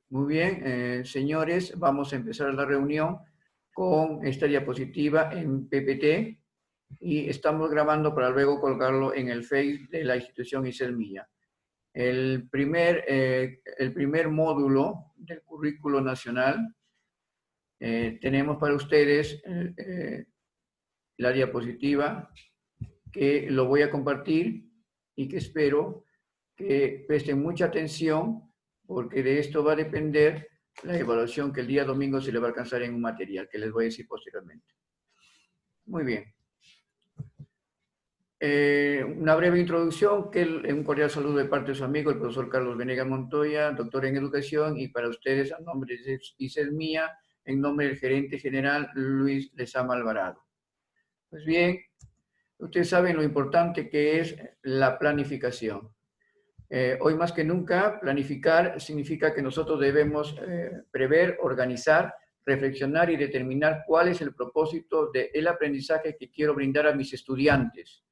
Muy bien, señores, vamos a empezar la reunión con esta diapositiva en PPT y estamos grabando para luego colgarlo en el Face de la institución Iselmilla. El primer módulo del currículo nacional, tenemos para ustedes la diapositiva que lo voy a compartir y que espero que presten mucha atención porque de esto va a depender la evaluación que el día domingo se le va a alcanzar en un material que les voy a decir posteriormente. Muy bien. Una breve introducción, un cordial saludo de parte de su amigo, el profesor Carlos Venegas Montoya, doctor en educación, y para ustedes, a nombre de Iselmilla, en nombre del gerente general Luis Lezama Alvarado. Pues bien, ustedes saben lo importante que es la planificación. Hoy más que nunca, planificar significa que nosotros debemos prever, organizar, reflexionar y determinar cuál es el propósito del aprendizaje que quiero brindar a mis estudiantes.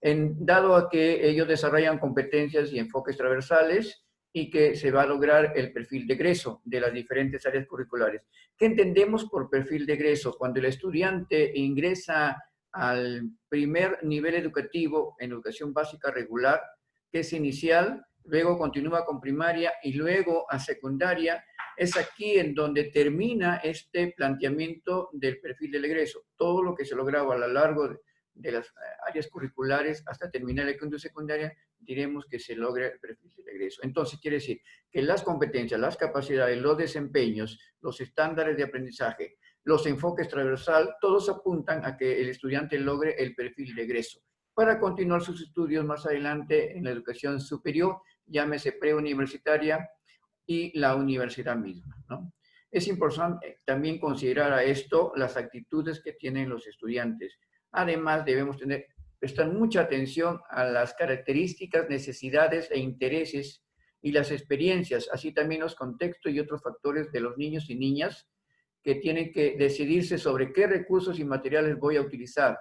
Dado a que ellos desarrollan competencias y enfoques transversales y que se va a lograr el perfil de egreso de las diferentes áreas curriculares. ¿Qué entendemos por perfil de egreso? Cuando el estudiante ingresa al primer nivel educativo en educación básica regular, que es inicial, luego continúa con primaria y luego a secundaria, es aquí en donde termina este planteamiento del perfil del egreso. Todo lo que se lograba a lo largo de las áreas curriculares hasta terminar el quinto secundaria, diremos que se logra el perfil del egreso. Entonces, quiere decir que las competencias, las capacidades, los desempeños, los estándares de aprendizaje, los enfoques transversal, todos apuntan a que el estudiante logre el perfil de egreso para continuar sus estudios más adelante en la educación superior, llámese preuniversitaria y la universidad misma, ¿no? Es importante también considerar a esto las actitudes que tienen los estudiantes. Además, debemos prestar mucha atención a las características, necesidades e intereses y las experiencias, así también los contextos y otros factores de los niños y niñas que tienen que decidirse sobre qué recursos y materiales voy a utilizar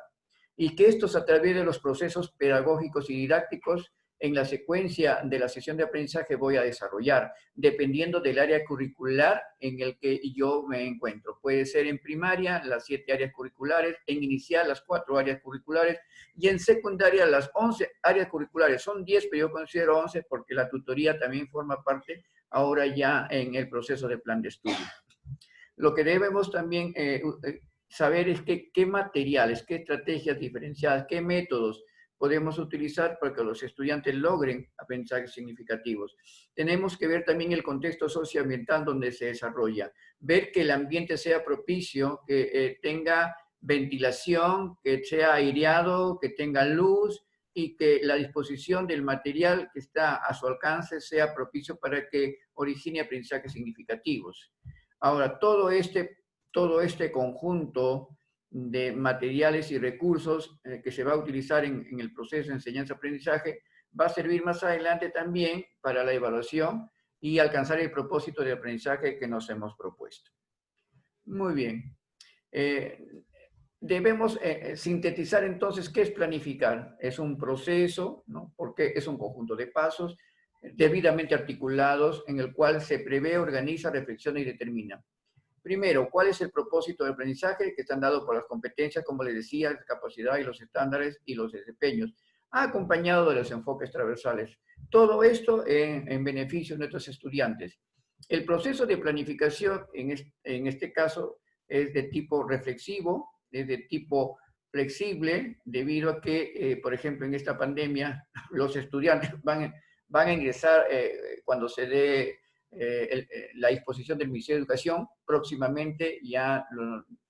y que estos a través de los procesos pedagógicos y didácticos en la secuencia de la sesión de aprendizaje voy a desarrollar, dependiendo del área curricular en el que yo me encuentro. Puede ser en primaria, las 7 áreas curriculares, en inicial, las 4 áreas curriculares, y en secundaria, las 11 áreas curriculares. Son 10, pero yo considero 11 porque la tutoría también forma parte ahora ya en el proceso de plan de estudio. Lo que debemos también saber es qué materiales, qué estrategias diferenciadas, qué métodos podemos utilizar para que los estudiantes logren aprendizajes significativos. Tenemos que ver también el contexto socioambiental donde se desarrolla, ver que el ambiente sea propicio, que tenga ventilación, que sea aireado, que tenga luz y que la disposición del material que está a su alcance sea propicio para que origine aprendizajes significativos. Ahora, todo este conjunto de materiales y recursos que se va a utilizar en el proceso de enseñanza-aprendizaje va a servir más adelante también para la evaluación y alcanzar el propósito de aprendizaje que nos hemos propuesto. Muy bien. Debemos sintetizar entonces qué es planificar. Es un proceso, ¿no? Porque es un conjunto de pasos debidamente articulados en el cual se prevé, organiza, reflexiona y determina. Primero, ¿cuál es el propósito del aprendizaje? Que están dados por las competencias, como les decía, la capacidad y los estándares y los desempeños, acompañado de los enfoques transversales. Todo esto en beneficio de nuestros estudiantes. El proceso de planificación, en este caso, es de tipo reflexivo, es de tipo flexible, debido a que, por ejemplo, en esta pandemia, los estudiantes van a ingresar cuando se dé la disposición del Ministerio de Educación. Próximamente ya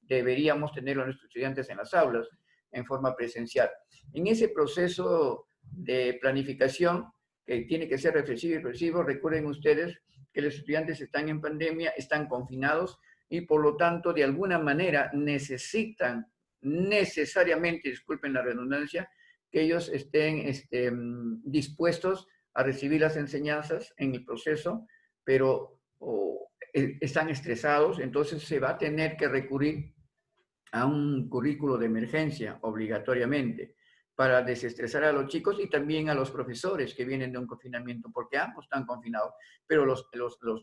deberíamos tener a nuestros estudiantes en las aulas en forma presencial. En ese proceso de planificación, que tiene que ser reflexivo y reflexivo, recuerden ustedes que los estudiantes están en pandemia, están confinados y por lo tanto de alguna manera necesitan necesariamente, disculpen la redundancia, que ellos estén dispuestos a recibir las enseñanzas en el proceso, pero están estresados, entonces se va a tener que recurrir a un currículo de emergencia obligatoriamente para desestresar a los chicos y también a los profesores que vienen de un confinamiento, porque ambos están confinados. Pero los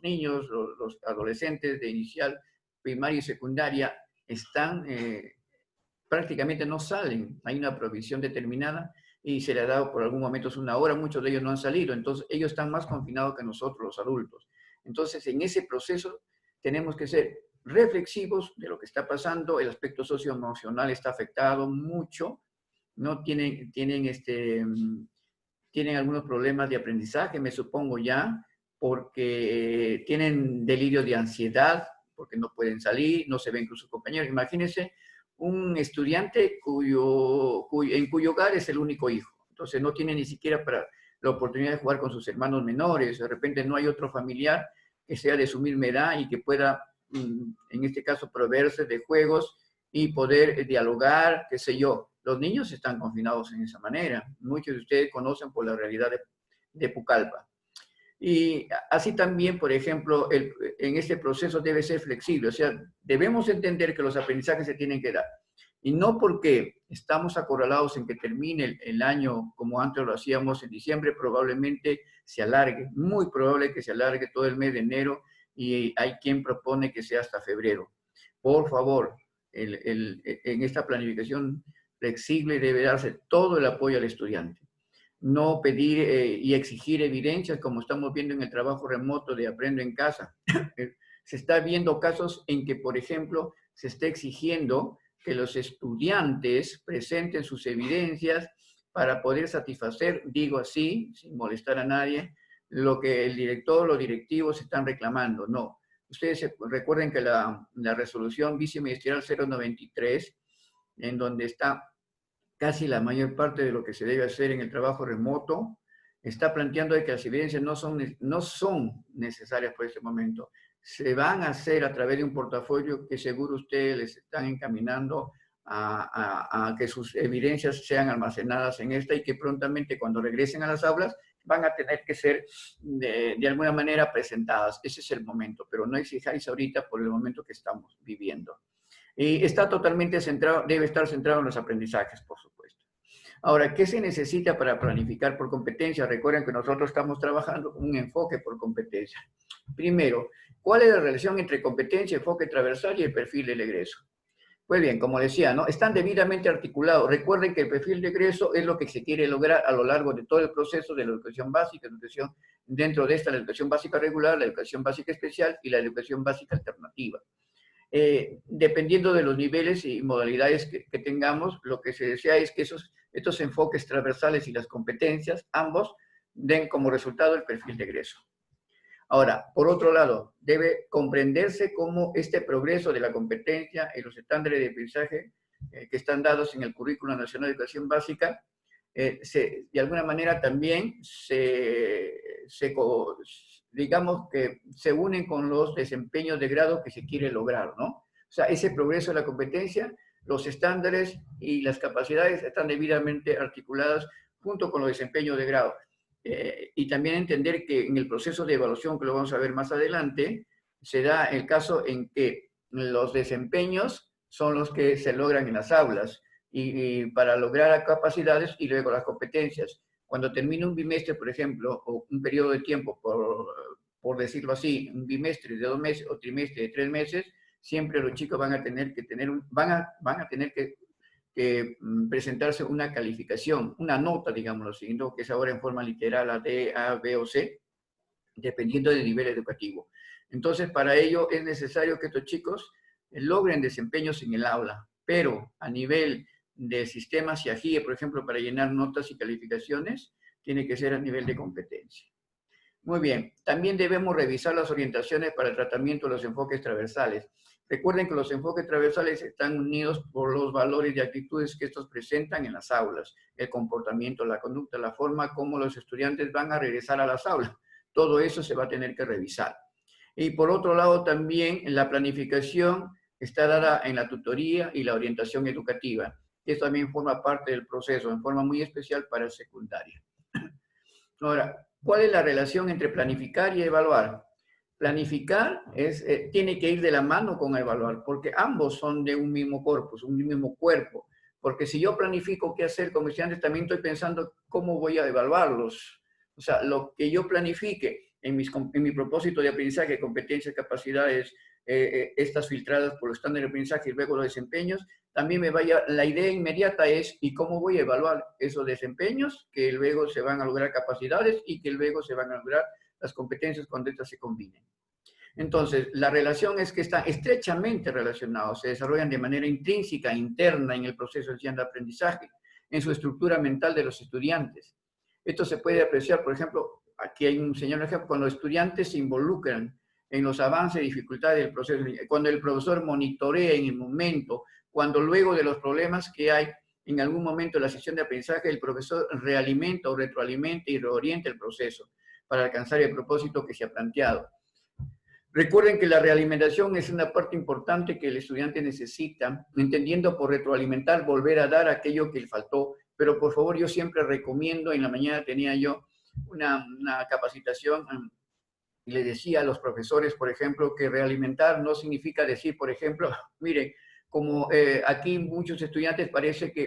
niños, los adolescentes de inicial, primaria y secundaria están, prácticamente no salen. Hay una provisión determinada y se le ha dado por algún momento una hora, muchos de ellos no han salido, entonces ellos están más confinados que nosotros, los adultos. Entonces, en ese proceso tenemos que ser reflexivos de lo que está pasando, el aspecto socioemocional está afectado mucho, ¿no? Tienen algunos problemas de aprendizaje, me supongo ya, porque tienen delirio de ansiedad, porque no pueden salir, no se ven con sus compañeros. Imagínense un estudiante en cuyo hogar es el único hijo, entonces no tiene ni siquiera para la oportunidad de jugar con sus hermanos menores, de repente no hay otro familiar que sea de su misma edad y que pueda, en este caso, proveerse de juegos y poder dialogar, qué sé yo. Los niños están confinados en esa manera. Muchos de ustedes conocen por la realidad de Pucallpa. Y así también, por ejemplo, en este proceso debe ser flexible. O sea, debemos entender que los aprendizajes se tienen que dar. Y no porque estamos acorralados en que termine el año como antes lo hacíamos en diciembre, probablemente se alargue. Muy probable que se alargue todo el mes de enero y hay quien propone que sea hasta febrero. Por favor, en esta planificación flexible debe darse todo el apoyo al estudiante. No pedir y exigir evidencias como estamos viendo en el trabajo remoto de Aprendo en Casa. Se está viendo casos en que, por ejemplo, se está exigiendo que los estudiantes presenten sus evidencias para poder satisfacer, digo así, sin molestar a nadie, lo que el director, los directivos están reclamando. No. Ustedes recuerden que la resolución viceministerial 093, en donde está casi la mayor parte de lo que se debe hacer en el trabajo remoto, está planteando de que las evidencias no son necesarias por este momento. Se van a hacer a través de un portafolio que seguro ustedes les están encaminando a que sus evidencias sean almacenadas en esta y que prontamente cuando regresen a las aulas van a tener que ser de alguna manera presentadas. Ese es el momento, pero no exijáis ahorita por el momento que estamos viviendo. Y está totalmente centrado, debe estar centrado en los aprendizajes, por supuesto. Ahora, ¿qué se necesita para planificar por competencia? Recuerden que nosotros estamos trabajando un enfoque por competencia. Primero, ¿cuál es la relación entre competencia, enfoque transversal y el perfil del egreso? Pues bien, como decía, ¿no? Están debidamente articulados. Recuerden que el perfil de egreso es lo que se quiere lograr a lo largo de todo el proceso de la educación básica, dentro de esta la educación básica regular, la educación básica especial y la educación básica alternativa. Dependiendo de los niveles y modalidades que tengamos, lo que se desea es que estos enfoques transversales y las competencias, ambos, den como resultado el perfil de egreso. Ahora, por otro lado, debe comprenderse cómo este progreso de la competencia y los estándares de aprendizaje que están dados en el Currículo Nacional de Educación Básica, de alguna manera también digamos que se unen con los desempeños de grado que se quiere lograr, ¿no? O sea, ese progreso de la competencia, los estándares y las capacidades están debidamente articuladas junto con los desempeños de grado. Y también entender que en el proceso de evaluación, que lo vamos a ver más adelante, se da el caso en que los desempeños son los que se logran en las aulas y para lograr capacidades y luego las competencias. Cuando termina un bimestre, por ejemplo, o un periodo de tiempo, por decirlo así, un bimestre de 2 meses o trimestre de 3 meses, siempre los chicos van a tener que presentarse una calificación, una nota, digámoslo así, ¿no? Que es ahora en forma literal a D, A, B o C, dependiendo del nivel educativo. Entonces, para ello es necesario que estos chicos logren desempeños en el aula, pero a nivel de sistemas CIAGIE, por ejemplo, para llenar notas y calificaciones, tiene que ser a nivel de competencia. Muy bien, también debemos revisar las orientaciones para el tratamiento de los enfoques transversales. Recuerden que los enfoques transversales están unidos por los valores y actitudes que estos presentan en las aulas, el comportamiento, la conducta, la forma como los estudiantes van a regresar a las aulas. Todo eso se va a tener que revisar. Y por otro lado también la planificación está dada en la tutoría y la orientación educativa. Esto también forma parte del proceso, en forma muy especial para secundaria. Ahora, ¿cuál es la relación entre planificar y evaluar? Planificar tiene que ir de la mano con evaluar, porque ambos son de un mismo corpus, un mismo cuerpo. Porque si yo planifico qué hacer como estudiante, también estoy pensando cómo voy a evaluarlos. O sea, lo que yo planifique en mi propósito de aprendizaje, competencias, capacidades, estas filtradas por los estándares de aprendizaje y luego los desempeños, también la idea inmediata es, ¿y cómo voy a evaluar esos desempeños? Que luego se van a lograr capacidades y que luego se van a lograr las competencias cuando estas se combinen. Entonces, la relación es que están estrechamente relacionados, se desarrollan de manera intrínseca, interna en el proceso de aprendizaje, en su estructura mental de los estudiantes. Esto se puede apreciar, por ejemplo, aquí hay un señor ejemplo, cuando los estudiantes se involucran en los avances y dificultades del proceso, cuando el profesor monitorea en el momento, cuando luego de los problemas que hay en algún momento de la sesión de aprendizaje, el profesor realimenta o retroalimenta y reorienta el proceso para alcanzar el propósito que se ha planteado. Recuerden que la realimentación es una parte importante que el estudiante necesita, entendiendo por retroalimentar, volver a dar aquello que le faltó. Pero por favor, yo siempre recomiendo, en la mañana tenía yo una capacitación y le decía a los profesores, por ejemplo, que realimentar no significa decir, por ejemplo, mire, como aquí muchos estudiantes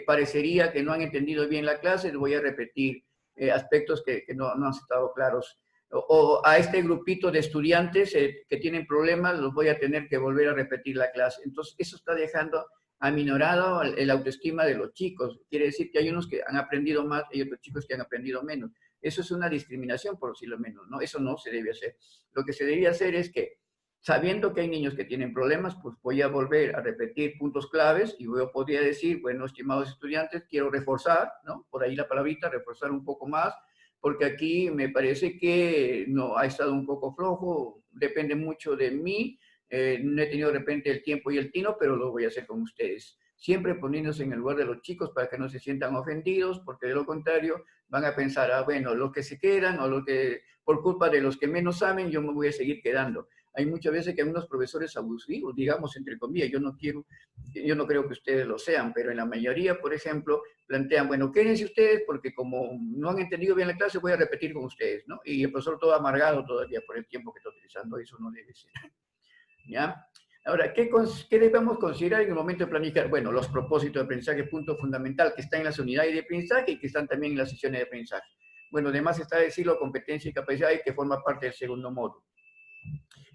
parecería que no han entendido bien la clase, les voy a repetir aspectos que no han estado claros. O a este grupito de estudiantes que tienen problemas, los voy a tener que volver a repetir la clase. Entonces, eso está dejando aminorado el autoestima de los chicos. Quiere decir que hay unos que han aprendido más y otros chicos que han aprendido menos. Eso es una discriminación, por decirlo menos, ¿no? Eso no se debe hacer. Lo que se debería hacer es que, sabiendo que hay niños que tienen problemas, pues voy a volver a repetir puntos claves y yo podría decir, bueno, estimados estudiantes, quiero reforzar, ¿no? Por ahí la palabrita, reforzar un poco más, porque aquí me parece que no ha estado un poco flojo, depende mucho de mí, no he tenido de repente el tiempo y el tino, pero lo voy a hacer con ustedes. Siempre poniéndose en el lugar de los chicos para que no se sientan ofendidos, porque de lo contrario van a pensar, ah, bueno, los que se quedan o los que, por culpa de los que menos saben, yo me voy a seguir quedando. Hay muchas veces que hay unos profesores abusivos, digamos, entre comillas, yo no creo que ustedes lo sean, pero en la mayoría, por ejemplo, plantean, bueno, quédense ustedes porque como no han entendido bien la clase, voy a repetir con ustedes, ¿no? Y el profesor todo amargado todavía por el tiempo que está utilizando, eso no debe ser, ¿ya? Ahora, ¿qué debemos considerar en el momento de planificar? Bueno, los propósitos de aprendizaje, punto fundamental, que están en las unidades de aprendizaje y que están también en las sesiones de aprendizaje. Bueno, además está decirlo, competencia y capacidad, que forma parte del segundo módulo.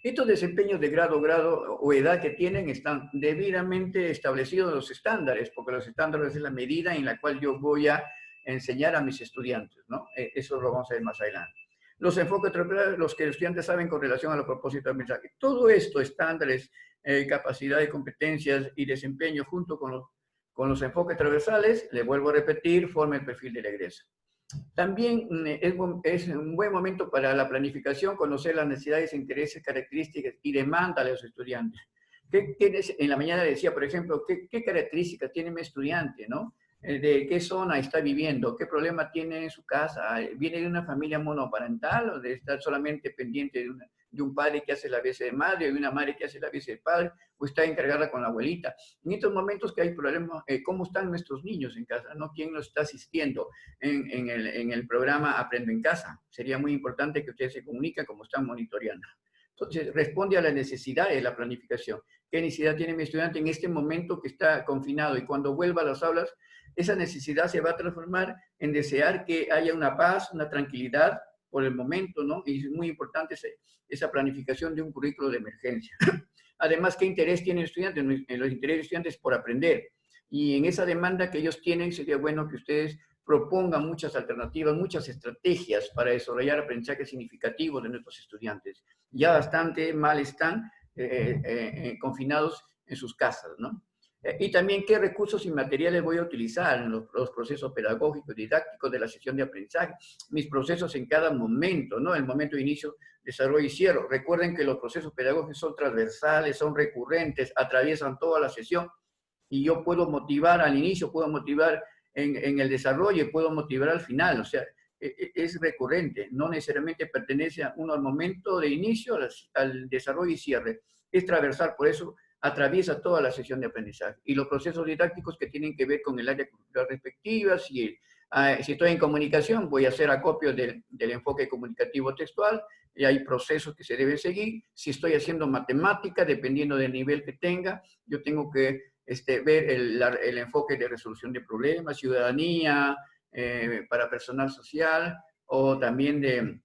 Estos desempeños de grado o edad que tienen están debidamente establecidos en los estándares, porque los estándares es la medida en la cual yo voy a enseñar a mis estudiantes, ¿no? Eso lo vamos a ver más adelante. Los enfoques transversales, los que los estudiantes saben con relación a los propósitos del mensaje. Todo esto, estándares, capacidades, competencias y desempeño junto con los enfoques transversales, le vuelvo a repetir, forma el perfil del egreso. También es un buen momento para la planificación, conocer las necesidades, intereses, características y demandas de los estudiantes. En la mañana decía, por ejemplo, ¿qué características tiene mi estudiante, no? De qué zona está viviendo, qué problema tiene en su casa, viene de una familia monoparental o de estar solamente pendiente de un padre que hace la vez de madre, o de una madre que hace la vez de padre, o está encargada con la abuelita. En estos momentos que hay problemas, ¿cómo están nuestros niños en casa? ¿No? ¿Quién nos está asistiendo en el programa Aprendo en Casa? Sería muy importante que ustedes se comuniquen cómo están monitoreando. Entonces, responde a la necesidad de la planificación. ¿Qué necesidad tiene mi estudiante en este momento que está confinado? Y cuando vuelva a las aulas, esa necesidad se va a transformar en desear que haya una paz, una tranquilidad por el momento, ¿no? Y es muy importante esa planificación de un currículo de emergencia. Además, ¿qué interés tiene el estudiante? En los intereses de estudiantes por aprender. Y en esa demanda que ellos tienen, sería bueno que ustedes propongan muchas alternativas, muchas estrategias para desarrollar aprendizaje significativo de nuestros estudiantes. Ya bastante mal están confinados en sus casas, ¿no? Y también qué recursos y materiales voy a utilizar en los procesos pedagógicos y didácticos de la sesión de aprendizaje, mis procesos en cada momento, ¿no? El momento de inicio, desarrollo y cierre. Recuerden que los procesos pedagógicos son transversales, son recurrentes, atraviesan toda la sesión y yo puedo motivar al inicio, puedo motivar en el desarrollo y puedo motivar al final, o sea, es recurrente, no necesariamente pertenece a uno al momento de inicio, al desarrollo y cierre, es transversal, por eso atraviesa toda la sesión de aprendizaje. Y los procesos didácticos que tienen que ver con el área cultural respectiva, si estoy en comunicación, voy a hacer acopio del enfoque comunicativo textual, y hay procesos que se deben seguir. Si estoy haciendo matemática, dependiendo del nivel que tenga, yo tengo que ver el enfoque de resolución de problemas, ciudadanía, para personal social, o también de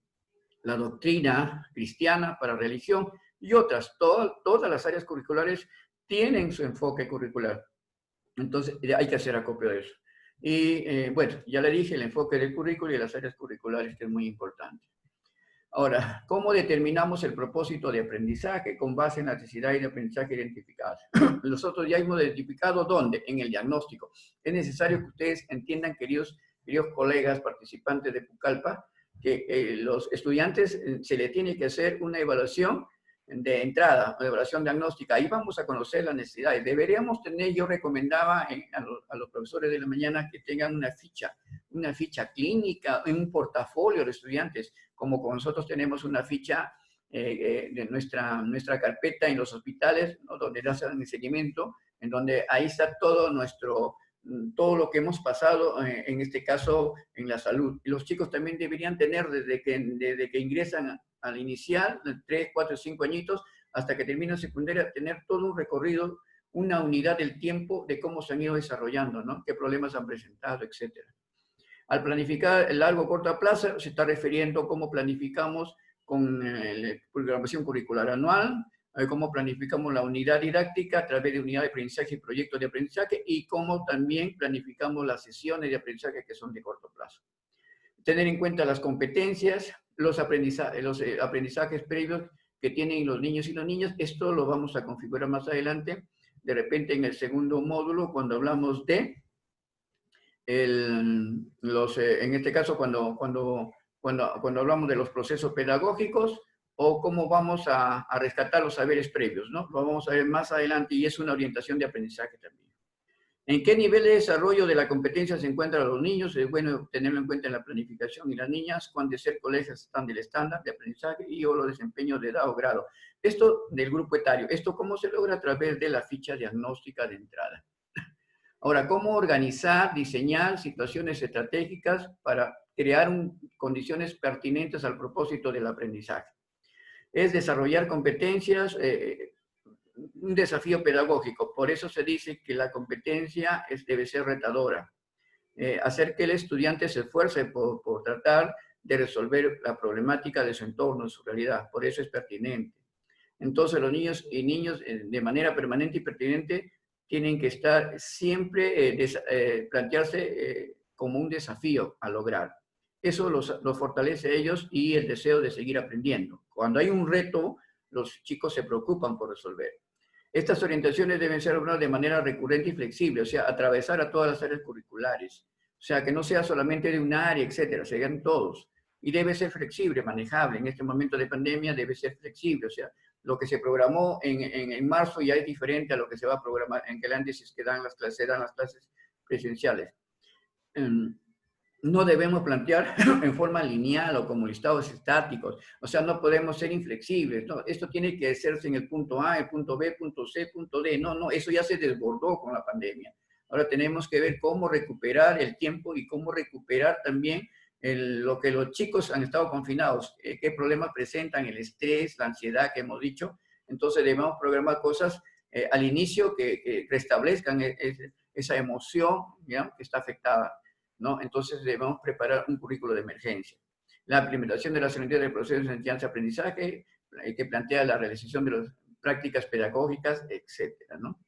la doctrina cristiana para religión y otras. Todas las áreas curriculares tienen su enfoque curricular. Entonces, hay que hacer acopio de eso. Y bueno, ya le dije el enfoque del currículo y las áreas curriculares, que es muy importante. Ahora, ¿cómo determinamos el propósito de aprendizaje con base en las necesidades de aprendizaje identificadas? Nosotros ya hemos identificado dónde, en el diagnóstico. Es necesario que ustedes entiendan, queridos colegas participantes de Pucallpa, que los estudiantes se le tiene que hacer una evaluación de entrada, una evaluación diagnóstica. Ahí vamos a conocer las necesidades. Deberíamos tener, yo recomendaba a los profesores de la mañana que tengan una ficha clínica, un portafolio de estudiantes, como nosotros tenemos una ficha de nuestra carpeta en los hospitales, ¿no? Donde hacen el seguimiento, en donde ahí está todo lo que hemos pasado, en este caso, en la salud. Y los chicos también deberían tener, desde que ingresan al inicial, 3, 4, 5 añitos, hasta que terminan secundaria, tener todo un recorrido, una unidad del tiempo de cómo se han ido desarrollando, ¿no? Qué problemas han presentado, etcétera. Al planificar el largo o corto plazo, se está refiriendo a cómo planificamos con la programación curricular anual, cómo planificamos la unidad didáctica a través de unidad de aprendizaje y proyectos de aprendizaje, y cómo también planificamos las sesiones de aprendizaje que son de corto plazo. Tener en cuenta las competencias, los aprendizajes previos que tienen los niños y las niñas. Esto lo vamos a configurar más adelante, de repente en el segundo módulo, cuando hablamos de en este caso, cuando hablamos de los procesos pedagógicos, o cómo vamos a rescatar los saberes previos, ¿no? Lo vamos a ver más adelante, y es una orientación de aprendizaje también. ¿En qué nivel de desarrollo de la competencia se encuentran los niños? Es bueno tenerlo en cuenta en la planificación. Y las niñas, ¿cuán de ser colegios están del estándar de aprendizaje y o los desempeños de edad o grado? Esto del grupo etario. ¿Esto cómo se logra? A través de la ficha diagnóstica de entrada. Ahora, ¿cómo organizar, diseñar situaciones estratégicas para crear condiciones pertinentes al propósito del aprendizaje? Es desarrollar competencias, un desafío pedagógico. Por eso se dice que la competencia debe ser retadora. Hacer que el estudiante se esfuerce por tratar de resolver la problemática de su entorno, de su realidad. Por eso es pertinente. Entonces, los niños y niñas, de manera permanente y pertinente, tienen que estar siempre, plantearse como un desafío a lograr. Eso los fortalece a ellos y el deseo de seguir aprendiendo. Cuando hay un reto, los chicos se preocupan por resolver. Estas orientaciones deben ser logradas de manera recurrente y flexible, o sea, atravesar a todas las áreas curriculares. O sea, que no sea solamente de un área, etcétera, sean todos. Y debe ser flexible, manejable. En este momento de pandemia debe ser flexible, o sea, lo que se programó en marzo ya es diferente a lo que se va a programar en que antes, si es que dan las clases presenciales. No debemos plantear en forma lineal o como listados estáticos. O sea, no podemos ser inflexibles. No, esto tiene que hacerse en el punto A, el punto B, punto C, punto D. No, eso ya se desbordó con la pandemia. Ahora tenemos que ver cómo recuperar el tiempo y cómo recuperar también lo que los chicos han estado confinados, qué problemas presentan, el estrés, la ansiedad que hemos dicho. Entonces debemos programar cosas al inicio que restablezcan esa emoción, ¿ya?, que está afectada, ¿no? Entonces debemos preparar un currículo de emergencia. La implementación de la seguridad del proceso de enseñanza-aprendizaje, que plantea la realización de las prácticas pedagógicas, etcétera, ¿no?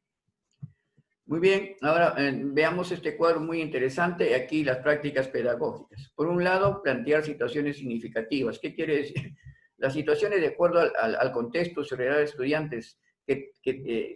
Muy bien, ahora veamos este cuadro muy interesante, aquí las prácticas pedagógicas. Por un lado, plantear situaciones significativas. ¿Qué quiere decir? Las situaciones de acuerdo al contexto y realidad de estudiantes,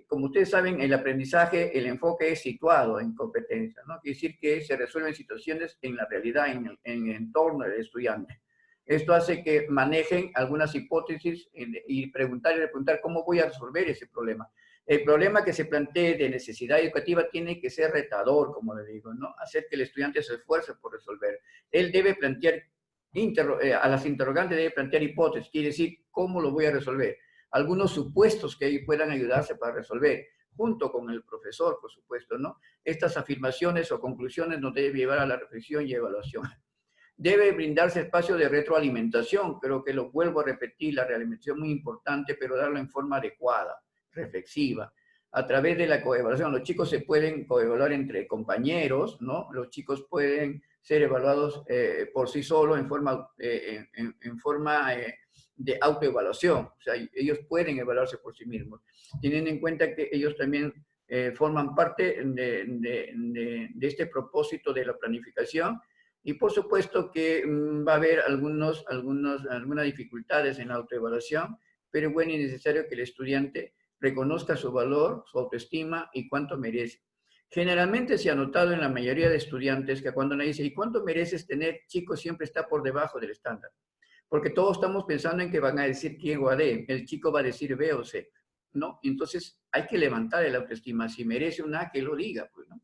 como ustedes saben, el aprendizaje, el enfoque es situado en competencia, ¿no? Quiere decir que se resuelven situaciones en la realidad, en el entorno del estudiante. Esto hace que manejen algunas hipótesis y preguntar cómo voy a resolver ese problema. El problema que se plantee de necesidad educativa tiene que ser retador, como le digo, ¿no? Hacer que el estudiante se esfuerce por resolver. Él debe plantear, a las interrogantes debe plantear hipótesis, quiere decir, ¿cómo lo voy a resolver? Algunos supuestos que puedan ayudarse para resolver, junto con el profesor, por supuesto, ¿no? Estas afirmaciones o conclusiones nos deben llevar a la reflexión y evaluación. Debe brindarse espacio de retroalimentación, creo que lo vuelvo a repetir, la realimentación es muy importante, pero darlo en forma adecuada, reflexiva. a través de la coevaluación. Los chicos se pueden coevaluar entre compañeros, ¿no? Los chicos pueden ser evaluados por sí solos en forma de autoevaluación. O sea, ellos pueden evaluarse por sí mismos, teniendo en cuenta que ellos también forman parte de este propósito de la planificación. Y por supuesto que va a haber algunas dificultades en la autoevaluación, pero es bueno y necesario que el estudiante reconozca su valor, su autoestima y cuánto merece. Generalmente se ha notado en la mayoría de estudiantes que cuando uno dice, ¿y cuánto mereces tener? Chico siempre está por debajo del estándar. Porque todos estamos pensando en que van a decir quién o D, el chico va a decir B o C, ¿no? Entonces hay que levantar el autoestima. Si merece un A, que lo diga, pues, ¿no?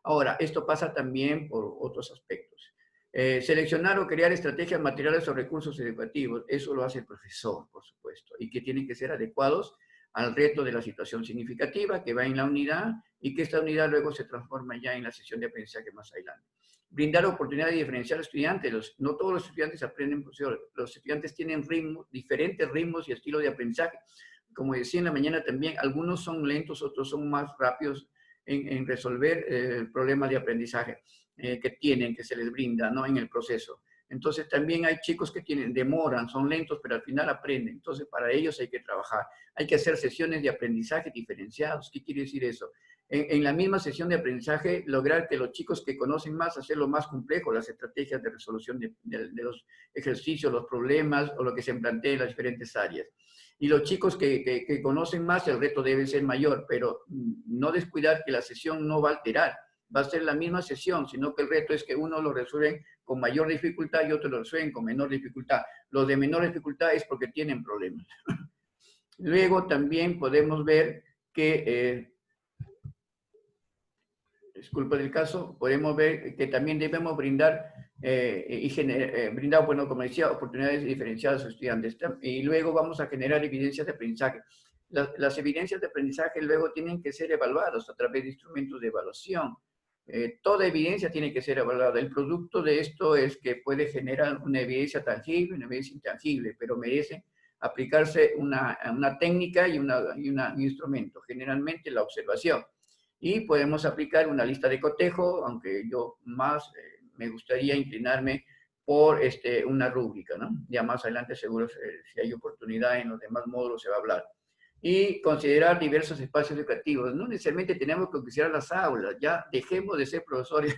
Ahora, esto pasa también por otros aspectos. Seleccionar o crear estrategias materiales o recursos educativos, eso lo hace el profesor, por supuesto, y que tienen que ser adecuados al reto de la situación significativa que va en la unidad y que esta unidad luego se transforma ya en la sesión de aprendizaje más adelante. Brindar oportunidad de diferenciar a los estudiantes. No todos los estudiantes aprenden, los estudiantes tienen diferentes ritmos y estilos de aprendizaje. Como decía en la mañana también, algunos son lentos, otros son más rápidos en resolver problemas de aprendizaje que se les brinda, ¿no? En el proceso. Entonces también hay chicos que demoran, son lentos, pero al final aprenden. Entonces para ellos hay que trabajar. Hay que hacer sesiones de aprendizaje diferenciados. ¿Qué quiere decir eso? En la misma sesión de aprendizaje, lograr que los chicos que conocen más, hacerlo más complejo, las estrategias de resolución de los ejercicios, los problemas o lo que se plantea en las diferentes áreas. Y los chicos que conocen más, el reto debe ser mayor, pero no descuidar que la sesión no va a alterar, va a ser la misma sesión, sino que el reto es que uno lo resuelven con mayor dificultad y otros lo resuelven con menor dificultad. Los de menor dificultad es porque tienen problemas. Luego también podemos ver que, disculpa del caso, podemos ver que también debemos brindar brindar, bueno, como decía, oportunidades diferenciadas a los estudiantes. Y luego vamos a generar evidencias de aprendizaje. Las evidencias de aprendizaje luego tienen que ser evaluadas a través de instrumentos de evaluación. Toda evidencia tiene que ser evaluada. El producto de esto es que puede generar una evidencia tangible, una evidencia intangible, pero merece aplicarse una técnica y un instrumento, generalmente la observación. Y podemos aplicar una lista de cotejo, aunque yo más me gustaría inclinarme por una rúbrica, ¿no? Ya más adelante seguro si hay oportunidad en los demás módulos se va a hablar. Y considerar diversos espacios educativos. No necesariamente tenemos que considerar las aulas, ya dejemos de ser profesores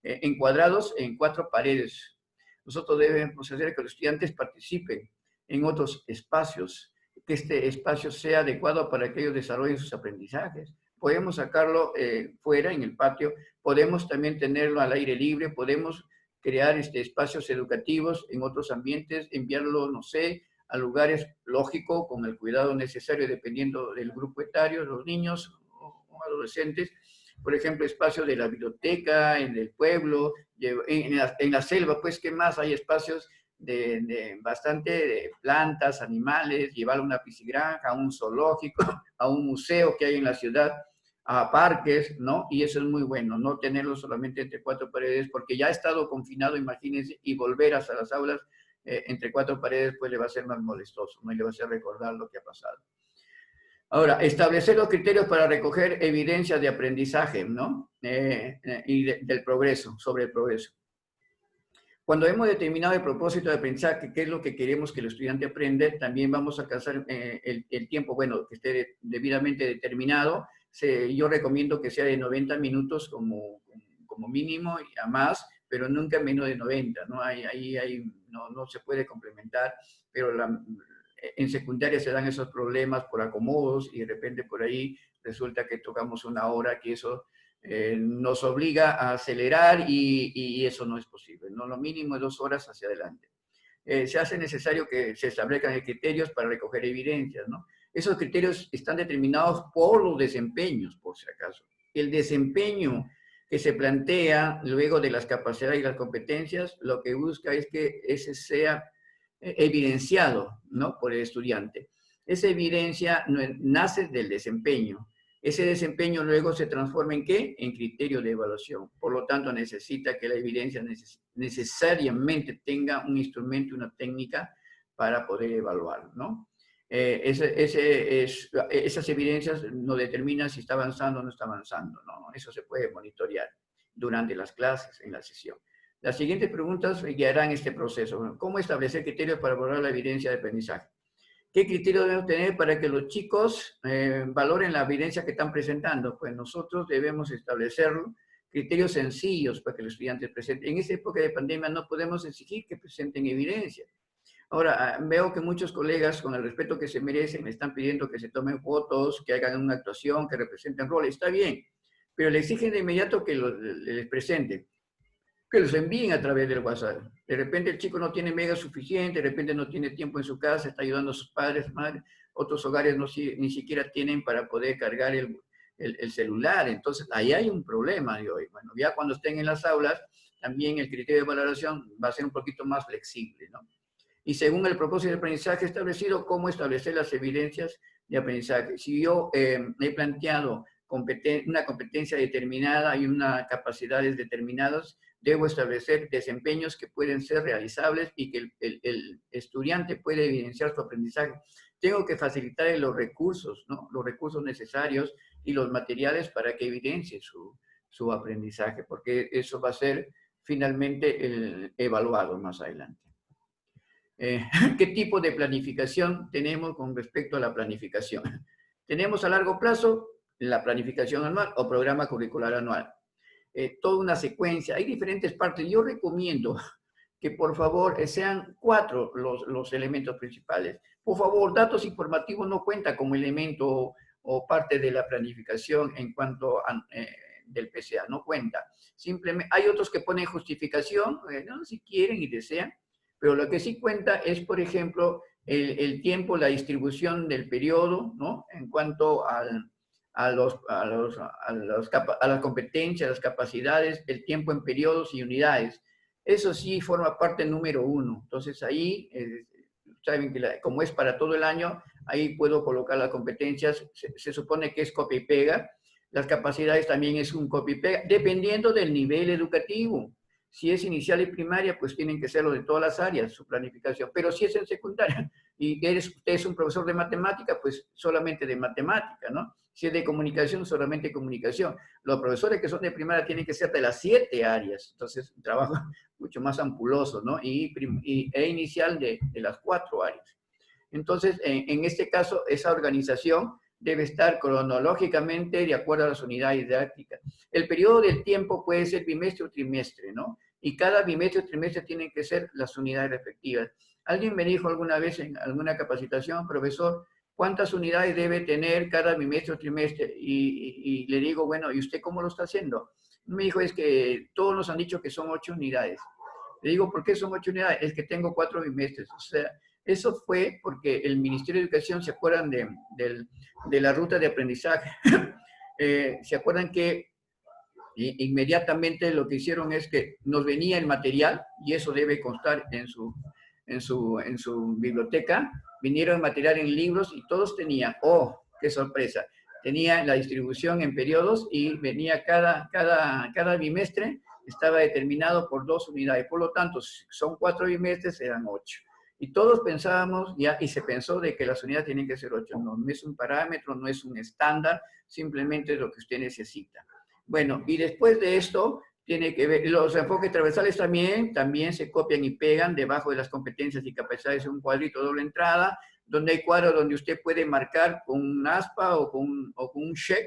encuadrados en 4 paredes. Nosotros debemos hacer que los estudiantes participen en otros espacios, que este espacio sea adecuado para que ellos desarrollen sus aprendizajes. Podemos sacarlo fuera, en el patio, podemos también tenerlo al aire libre, podemos crear espacios educativos en otros ambientes, enviarlo, no sé, a lugares lógicos, con el cuidado necesario dependiendo del grupo etario, los niños o adolescentes. Por ejemplo, espacios de la biblioteca, en el pueblo, en la selva, pues, ¿qué más? Hay espacios bastante de plantas, animales, llevar una piscigranja, a un zoológico, a un museo que hay en la ciudad, a parques, ¿no? Y eso es muy bueno, no tenerlo solamente entre 4 paredes, porque ya ha estado confinado, imagínense, y volver hasta las aulas entre 4 paredes, pues le va a ser más molestoso, ¿no? Y le va a hacer recordar lo que ha pasado. Ahora, establecer los criterios para recoger evidencias de aprendizaje, ¿no? Y del progreso, sobre el progreso. Cuando hemos determinado el propósito de aprendizaje, qué es lo que queremos que el estudiante aprenda, también vamos a alcanzar el tiempo, bueno, que esté debidamente determinado. Yo recomiendo que sea de 90 minutos como mínimo y a más, pero nunca menos de 90, ¿no? No se puede complementar, pero en secundaria se dan esos problemas por acomodos y de repente por ahí resulta que tocamos una hora, que eso nos obliga a acelerar y eso no es posible, ¿no? Lo mínimo es 2 horas hacia adelante. Se hace necesario que se establezcan criterios para recoger evidencias, ¿no? Esos criterios están determinados por los desempeños, por si acaso. El desempeño que se plantea luego de las capacidades y las competencias, lo que busca es que ese sea evidenciado, ¿no? Por el estudiante. Esa evidencia nace del desempeño. Ese desempeño luego se transforma ¿en qué? En criterio de evaluación. Por lo tanto, necesita que la evidencia necesariamente tenga un instrumento, una técnica para poder evaluar, ¿no? Esas evidencias no determinan si está avanzando o no está avanzando, ¿no? Eso se puede monitorear durante las clases, en la sesión. Las siguientes preguntas guiarán este proceso. ¿Cómo establecer criterios para valorar la evidencia de aprendizaje? ¿Qué criterios debemos tener para que los chicos valoren la evidencia que están presentando? Pues nosotros debemos establecer criterios sencillos para que los estudiantes presenten. En esta época de pandemia no podemos exigir que presenten evidencia. Ahora, veo que muchos colegas, con el respeto que se merecen, me están pidiendo que se tomen fotos, que hagan una actuación, que representen roles. Está bien, pero le exigen de inmediato que les presenten, que los envíen a través del WhatsApp. De repente el chico no tiene mega suficiente, de repente no tiene tiempo en su casa, está ayudando a sus padres, madres. Otros hogares ni siquiera tienen para poder cargar el celular. Entonces, ahí hay un problema de hoy. Bueno, ya cuando estén en las aulas, también el criterio de valoración va a ser un poquito más flexible, ¿no? Y según el propósito de aprendizaje establecido, cómo establecer las evidencias de aprendizaje. Si yo he planteado una competencia determinada y unas capacidades determinadas, debo establecer desempeños que pueden ser realizables y que el estudiante puede evidenciar su aprendizaje. Tengo que facilitar los recursos, ¿no? Los recursos necesarios y los materiales para que evidencie su aprendizaje, porque eso va a ser finalmente evaluado más adelante. ¿Qué tipo de planificación tenemos con respecto a la planificación? Tenemos a largo plazo la planificación anual o programa curricular anual. Toda una secuencia, hay diferentes partes. Yo recomiendo que por favor sean 4 los elementos principales. Por favor, datos informativos no cuenta como elemento o parte de la planificación en cuanto a, del PCA, no cuenta. Simplemente, hay otros que ponen justificación, ¿no? Si quieren y desean, pero lo que sí cuenta es, por ejemplo, el tiempo, la distribución del periodo, ¿no? En cuanto a las competencias, las capacidades, el tiempo en periodos y unidades. Eso sí forma parte número 1. Entonces ahí, saben que como es para todo el año, ahí puedo colocar las competencias. Se supone que es copia y pega. Las capacidades también es un copia y pega, dependiendo del nivel educativo. Si es inicial y primaria, pues tienen que ser lo de todas las áreas, su planificación. Pero si es en secundaria y usted es un profesor de matemática, pues solamente de matemática, ¿no? Si es de comunicación, solamente comunicación. Los profesores que son de primaria tienen que ser de las 7 áreas. Entonces, un trabajo mucho más ampuloso, ¿no? E inicial de las 4 áreas. Entonces, en este caso, esa organización debe estar cronológicamente de acuerdo a las unidades didácticas. El periodo del tiempo puede ser bimestre o trimestre, ¿no? Y cada bimestre o trimestre tienen que ser las unidades respectivas. Alguien me dijo alguna vez en alguna capacitación, profesor, ¿cuántas unidades debe tener cada bimestre o trimestre? Y le digo, bueno, ¿y usted cómo lo está haciendo? Me dijo, es que todos nos han dicho que son 8 unidades. Le digo, ¿por qué son 8 unidades? Es que tengo 4 bimestres. O sea, eso fue porque el Ministerio de Educación, ¿se acuerdan de la ruta de aprendizaje? ¿Se acuerdan que inmediatamente lo que hicieron es que nos venía el material, y eso debe constar en su biblioteca, vinieron el material en libros y todos tenían, ¡oh, qué sorpresa! Tenía la distribución en periodos y venía cada bimestre, estaba determinado por 2 unidades. Por lo tanto, son 4 bimestres, eran 8. Y todos pensábamos, ya, y se pensó de que las unidades tienen que ser 8. No, no es un parámetro, no es un estándar, simplemente es lo que usted necesita. Bueno, y después de esto, tiene que ver, los enfoques transversales también se copian y pegan debajo de las competencias y capacidades en un cuadrito doble entrada, donde hay cuadros donde usted puede marcar con un aspa o con un check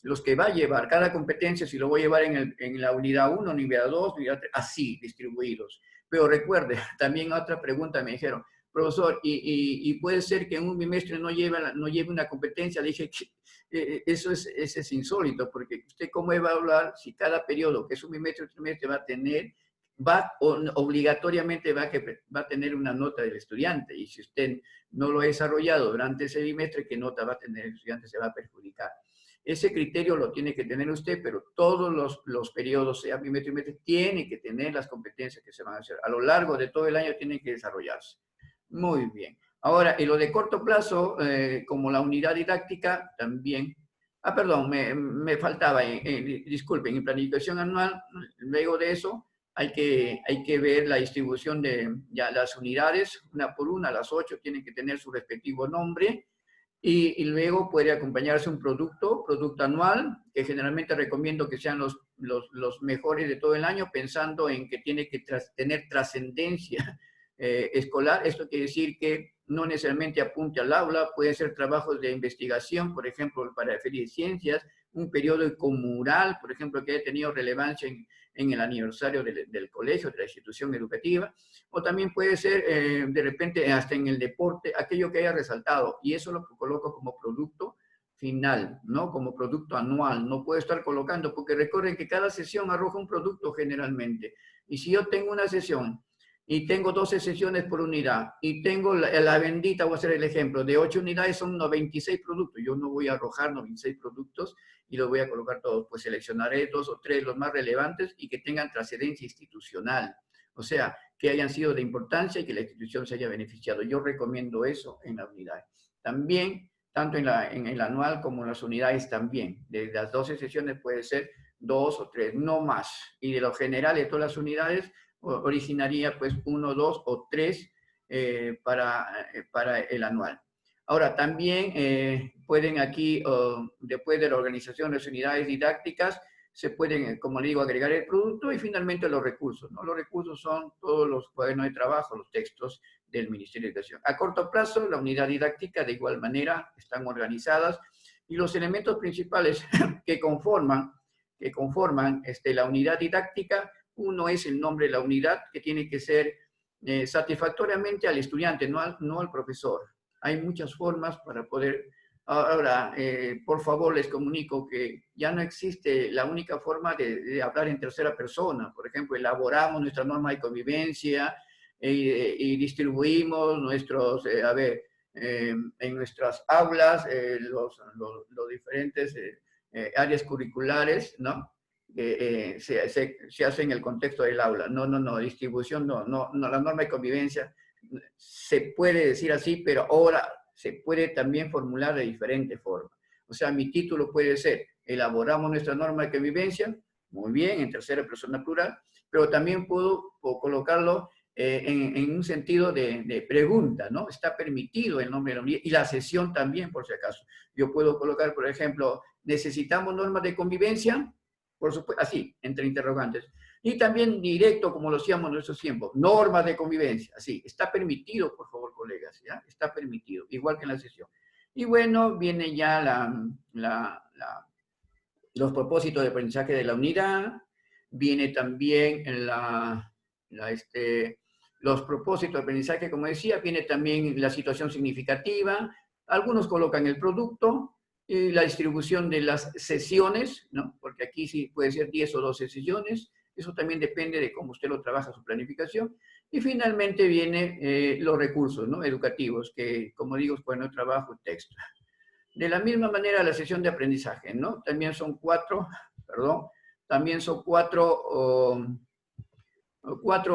los que va a llevar cada competencia, si lo voy a llevar en la unidad 1, unidad 2, unidad 3, así distribuidos. Pero recuerde, también otra pregunta me dijeron, profesor, y puede ser que en un bimestre no lleve una competencia. Le dije, eso es insólito, porque usted cómo va a evaluar si cada periodo, que es un bimestre o trimestre, obligatoriamente va a tener una nota del estudiante, y si usted no lo ha desarrollado durante ese bimestre, ¿qué nota va a tener el estudiante? Se va a perjudicar. Ese criterio lo tiene que tener usted, pero todos los periodos, sea bimestre y trimestre, tienen que tener las competencias que se van a hacer. A lo largo de todo el año tienen que desarrollarse. Muy bien. Ahora, en lo de corto plazo, como la unidad didáctica, también. Perdón, me faltaba, disculpen, en planificación anual, luego de eso, hay que ver la distribución de ya, las unidades, una por una, las 8 tienen que tener su respectivo nombre, y luego puede acompañarse un producto anual, que generalmente recomiendo que sean los mejores de todo el año, pensando en que tiene que tener trascendencia escolar. Esto quiere decir que no necesariamente apunte al aula, puede ser trabajos de investigación, por ejemplo, para la Feria de Ciencias, un periódico mural, por ejemplo, que haya tenido relevancia en el aniversario del colegio, de la institución educativa, o también puede ser de repente hasta en el deporte, aquello que haya resaltado, y eso lo coloco como producto final, ¿no? Como producto anual, no puedo estar colocando, porque recuerden que cada sesión arroja un producto generalmente, y si yo tengo una sesión y tengo 12 sesiones por unidad, y tengo la bendita, voy a hacer el ejemplo, de 8 unidades son 96 productos, yo no voy a arrojar 96 productos y los voy a colocar todos, pues seleccionaré 2 o 3 los más relevantes y que tengan trascendencia institucional, o sea, que hayan sido de importancia y que la institución se haya beneficiado. Yo recomiendo eso en la unidad. También, tanto en el anual como en las unidades también, de las 12 sesiones puede ser 2 o 3, no más, y de lo general de todas las unidades, originaría pues 1, 2 o 3 para el anual. Ahora, también pueden aquí, después de la organización de las unidades didácticas, se pueden, como le digo, agregar el producto y finalmente los recursos, ¿no? Los recursos son todos los cuadernos de trabajo, los textos del Ministerio de Educación. A corto plazo, la unidad didáctica de igual manera están organizadas y los elementos principales que conforman la unidad didáctica. Uno es el nombre de la unidad, que tiene que ser satisfactoriamente al estudiante, no al profesor. Hay muchas formas para poder... Ahora, por favor, les comunico que ya no existe la única forma de hablar en tercera persona. Por ejemplo, elaboramos nuestra norma de convivencia y distribuimos nuestros, en nuestras aulas los diferentes áreas curriculares, ¿no? Se hace en el contexto del aula. No, distribución no, la norma de convivencia se puede decir así, pero ahora se puede también formular de diferente forma. O sea, mi título puede ser, elaboramos nuestra norma de convivencia, muy bien, en tercera persona plural, pero también puedo colocarlo en un sentido de pregunta, ¿no? Está permitido el nombre de la unidad y la sesión también, por si acaso. Yo puedo colocar, por ejemplo, ¿necesitamos normas de convivencia? Por supuesto, así, entre interrogantes. Y también directo, como lo hacíamos en nuestros tiempos, normas de convivencia, así, está permitido, por favor, colegas, ¿ya? Está permitido, igual que en la sesión. Y bueno, viene ya los propósitos de aprendizaje de la unidad, viene también los propósitos de aprendizaje, como decía, viene también la situación significativa, algunos colocan el producto, y la distribución de las sesiones, ¿no? Porque aquí sí puede ser 10 o 12 sesiones, eso también depende de cómo usted lo trabaja, su planificación. Y finalmente viene los recursos, ¿no? Educativos, que como digo, es bueno, trabajo y texto. De la misma manera la sesión de aprendizaje, ¿no? También son cuatro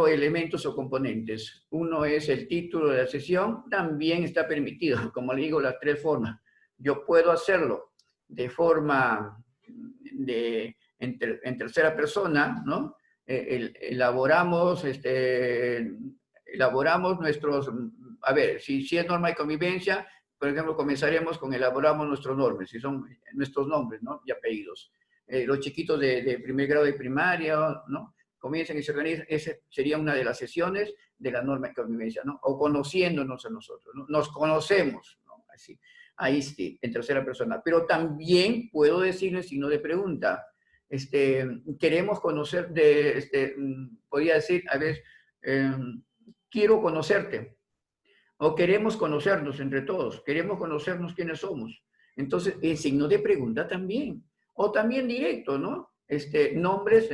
elementos o componentes. Uno es el título de la sesión, también está permitido, como le digo, las 3 formas. Yo puedo hacerlo de forma en tercera persona, ¿no? Elaboramos nuestros, a ver, si es norma de convivencia, por ejemplo, comenzaremos con elaboramos nuestros nombres, si son nuestros nombres, ¿no? Y apellidos. Los chiquitos de primer grado de primaria, ¿no? Comienzan y se organizan, esa sería una de las sesiones de la norma de convivencia, ¿no? O conociéndonos a nosotros, ¿no? Nos conocemos, ¿no? Así, ahí sí, en tercera persona. Pero también puedo decir en signo de pregunta, queremos conocer, podría decir, a ver, quiero conocerte, o queremos conocernos entre todos, queremos conocernos quiénes somos. Entonces, en signo de pregunta también. O también directo, ¿no? Nombres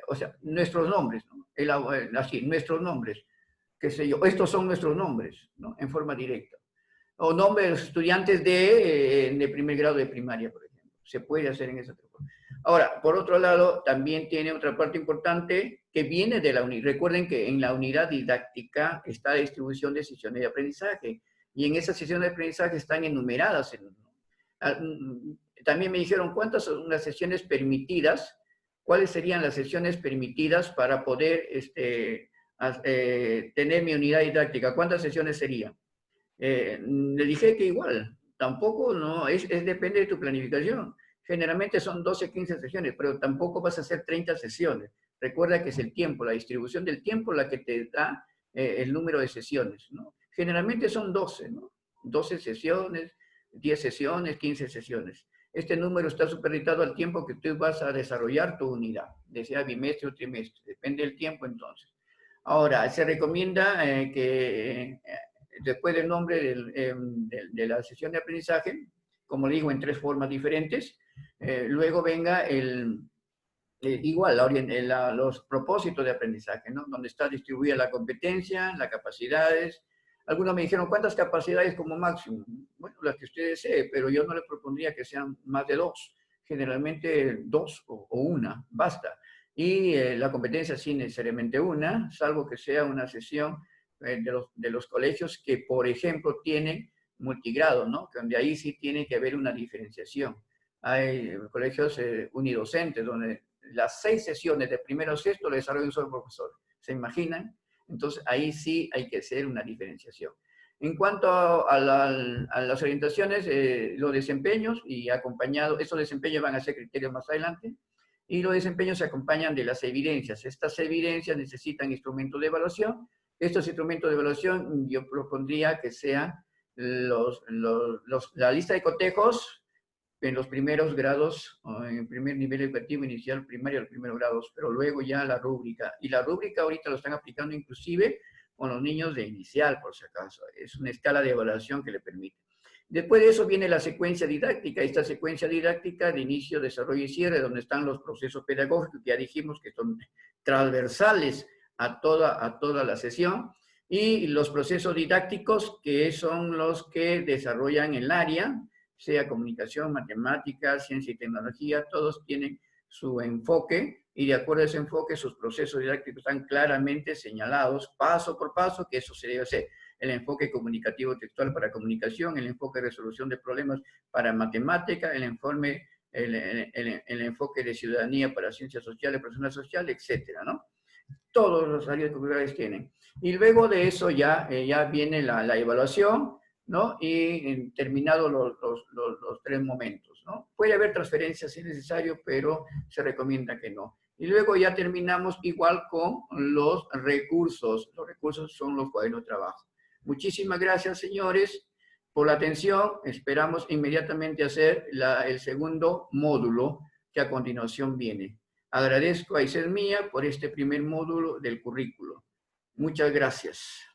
o sea, nuestros nombres, ¿no? Así, nuestros nombres, qué sé yo, estos son nuestros nombres, ¿no? En forma directa. O nombre de los estudiantes de primer grado de primaria, por ejemplo. Se puede hacer en esa forma. Ahora, por otro lado, también tiene otra parte importante que viene de la unidad. Recuerden que en la unidad didáctica está la distribución de sesiones de aprendizaje. Y en esas sesiones de aprendizaje están enumeradas. También me dijeron, ¿cuántas son las sesiones permitidas? cuáles serían las sesiones permitidas para poder tener mi unidad didáctica. ¿Cuántas sesiones serían? Le dije que igual, tampoco no, depende de tu planificación. Generalmente son 12, 15 sesiones, pero tampoco vas a hacer 30 sesiones. Recuerda que es el tiempo, la distribución del tiempo la que te da el número de sesiones, ¿no? Generalmente son 12, ¿no? 12 sesiones, 10 sesiones, 15 sesiones. Este número está supeditado al tiempo que tú vas a desarrollar tu unidad, ya sea bimestre o trimestre, depende del tiempo entonces. Ahora, se recomienda que después del nombre de la sesión de aprendizaje, como digo, en 3 formas diferentes, luego venga igual los propósitos de aprendizaje, ¿no? Donde está distribuida la competencia, las capacidades. Algunos me dijeron, ¿cuántas capacidades como máximo? Bueno, las que ustedes deseen, pero yo no les propondría que sean más de 2. Generalmente 2 o 1, basta. Y la competencia sí necesariamente 1, salvo que sea una sesión de los colegios que, por ejemplo, tienen multigrado, ¿no? Donde ahí sí tiene que haber una diferenciación. Hay colegios unidocentes donde las 6 sesiones de primero a sexto le desarrolla un solo profesor. ¿Se imaginan? Entonces, ahí sí hay que hacer una diferenciación. En cuanto a las orientaciones, los desempeños y acompañado, esos desempeños van a ser criterios más adelante, y los desempeños se acompañan de las evidencias. Estas evidencias necesitan instrumentos de evaluación. Estos instrumentos de evaluación yo propondría que sean la lista de cotejos en los primeros grados, en el primer nivel educativo inicial, primaria, los primeros grados, pero luego ya la rúbrica. Y la rúbrica ahorita lo están aplicando inclusive con los niños de inicial, por si acaso. Es una escala de evaluación que le permite. Después de eso viene la secuencia didáctica. Esta secuencia didáctica de inicio, desarrollo y cierre, donde están los procesos pedagógicos, que ya dijimos que son transversales a toda la sesión, y los procesos didácticos, que son los que desarrollan el área, sea comunicación, matemáticas, ciencia y tecnología, todos tienen su enfoque y de acuerdo a ese enfoque sus procesos didácticos están claramente señalados paso por paso que eso se debe hacer. El enfoque comunicativo textual para comunicación, el enfoque de resolución de problemas para matemática, el enfoque de ciudadanía para ciencias sociales, personal social, etcétera, ¿no? Todos los áreas curriculares tienen. Y luego de eso ya viene la evaluación, ¿no? Y terminados los 3 momentos, ¿no? Puede haber transferencias si es necesario, pero se recomienda que no. Y luego ya terminamos igual con los recursos. Los recursos son los cuadernos de trabajo. Muchísimas gracias, señores, por la atención. Esperamos inmediatamente hacer el segundo módulo que a continuación viene. Agradezco a Iselmía por este primer módulo del currículo. Muchas gracias.